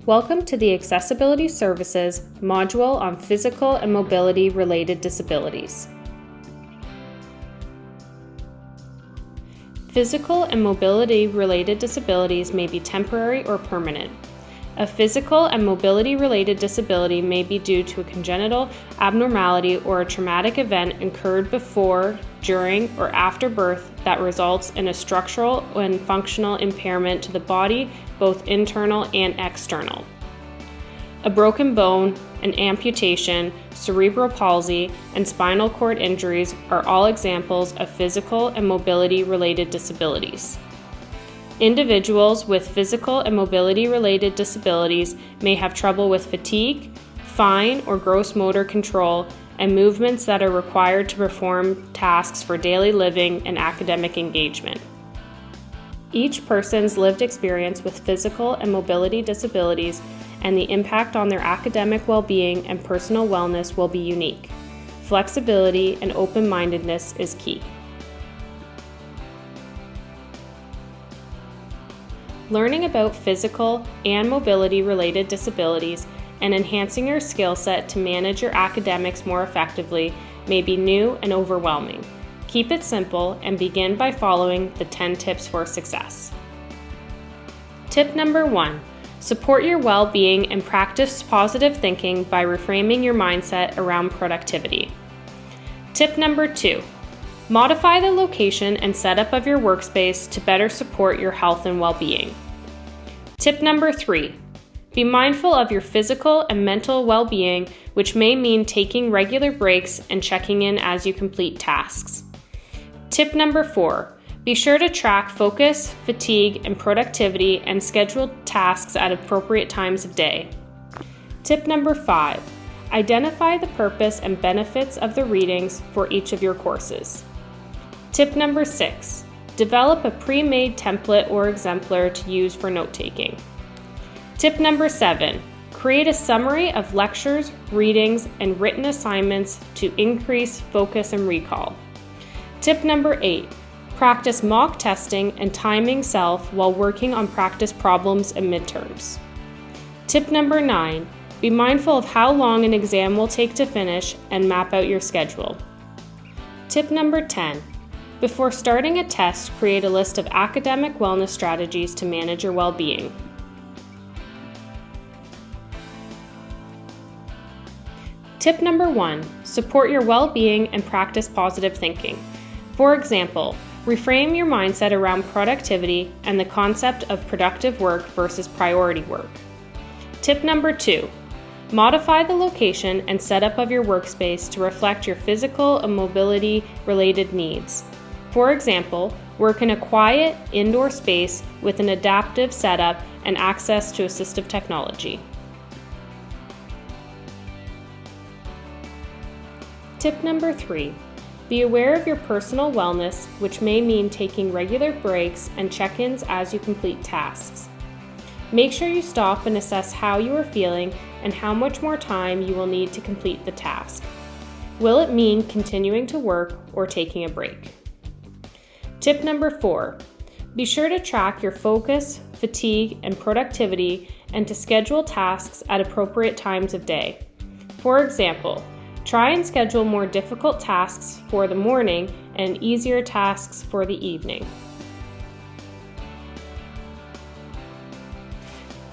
Welcome to the Accessibility Services module on physical and mobility-related disabilities. Physical and mobility-related disabilities may be temporary or permanent. A physical and mobility-related disability may be due to a congenital abnormality or a traumatic event incurred before, during, or after birth that results in a structural and functional impairment to the body, both internal and external. A broken bone, an amputation, cerebral palsy, and spinal cord injuries are all examples of physical and mobility-related disabilities. Individuals with physical and mobility-related disabilities may have trouble with fatigue, fine or gross motor control, and movements that are required to perform tasks for daily living and academic engagement. Each person's lived experience with physical and mobility disabilities and the impact on their academic well-being and personal wellness will be unique. Flexibility and open-mindedness is key. Learning about physical and mobility-related disabilities and enhancing your skill set to manage your academics more effectively may be new and overwhelming. Keep it simple and begin by following the 10 tips for success. Tip number 1. Support your well-being and practice positive thinking by reframing your mindset around productivity. Tip number 2. Modify the location and setup of your workspace to better support your health and well-being. Tip number 3. Be mindful of your physical and mental well-being, which may mean taking regular breaks and checking in as you complete tasks. Tip number 4. Be sure to track focus, fatigue, and productivity and schedule tasks at appropriate times of day. Tip number 5. Identify the purpose and benefits of the readings for each of your courses. Tip number 6. Develop a pre-made template or exemplar to use for note-taking. Tip number 7. Create a summary of lectures, readings, and written assignments to increase focus and recall. Tip number 8. Practice mock testing and timing self while working on practice problems and midterms. Tip number 9. Be mindful of how long an exam will take to finish and map out your schedule. Tip number 10. Before starting a test, create a list of academic wellness strategies to manage your well-being. Tip number 1. Support your well-being and practice positive thinking. For example, reframe your mindset around productivity and the concept of productive work versus priority work. Tip number 2. Modify the location and setup of your workspace to reflect your physical and mobility-related needs. For example, work in a quiet, indoor space with an adaptive setup and access to assistive technology. Tip number 3. Be aware of your personal wellness, which may mean taking regular breaks and check-ins as you complete tasks. Make sure you stop and assess how you are feeling and how much more time you will need to complete the task. Will it mean continuing to work or taking a break? Tip number 4. Be sure to track your focus, fatigue, and productivity and to schedule tasks at appropriate times of day. For example, try and schedule more difficult tasks for the morning and easier tasks for the evening.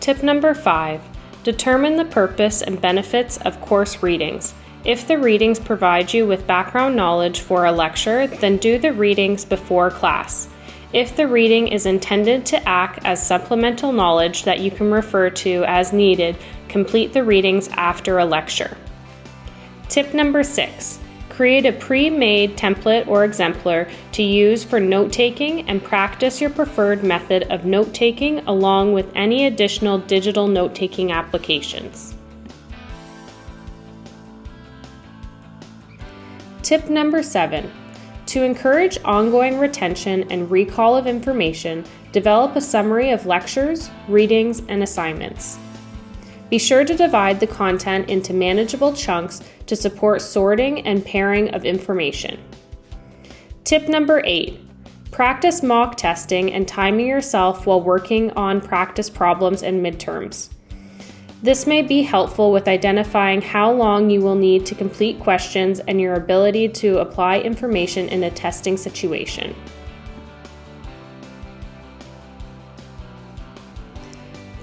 Tip number 5. Determine the purpose and benefits of course readings. If the readings provide you with background knowledge for a lecture, then do the readings before class. If the reading is intended to act as supplemental knowledge that you can refer to as needed, complete the readings after a lecture. Tip number 6. Create a pre-made template or exemplar to use for note-taking and practice your preferred method of note-taking along with any additional digital note-taking applications. Tip number 7. To encourage ongoing retention and recall of information, develop a summary of lectures, readings, and assignments. Be sure to divide the content into manageable chunks to support sorting and pairing of information. Tip number 8. Practice mock testing and timing yourself while working on practice problems and midterms. This may be helpful with identifying how long you will need to complete questions and your ability to apply information in a testing situation.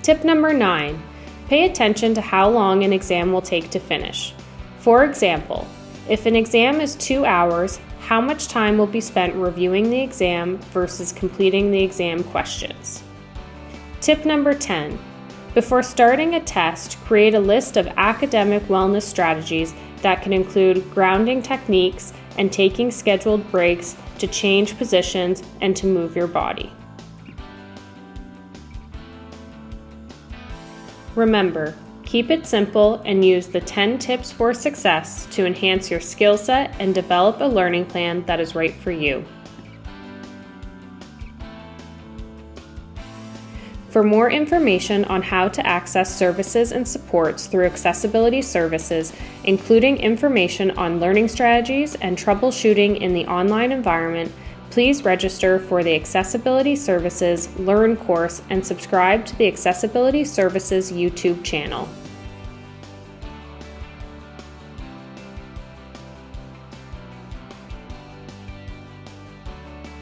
Tip number 9. Pay attention to how long an exam will take to finish. For example, if an exam is 2 hours, how much time will be spent reviewing the exam versus completing the exam questions? Tip number 10. Before starting a test, create a list of academic wellness strategies that can include grounding techniques and taking scheduled breaks to change positions and to move your body. Remember, keep it simple and use the 10 tips for success to enhance your skill set and develop a learning plan that is right for you. For more information on how to access services and supports through accessibility services, including information on learning strategies and troubleshooting in the online environment, please register for the Accessibility Services Learn course and subscribe to the Accessibility Services YouTube channel.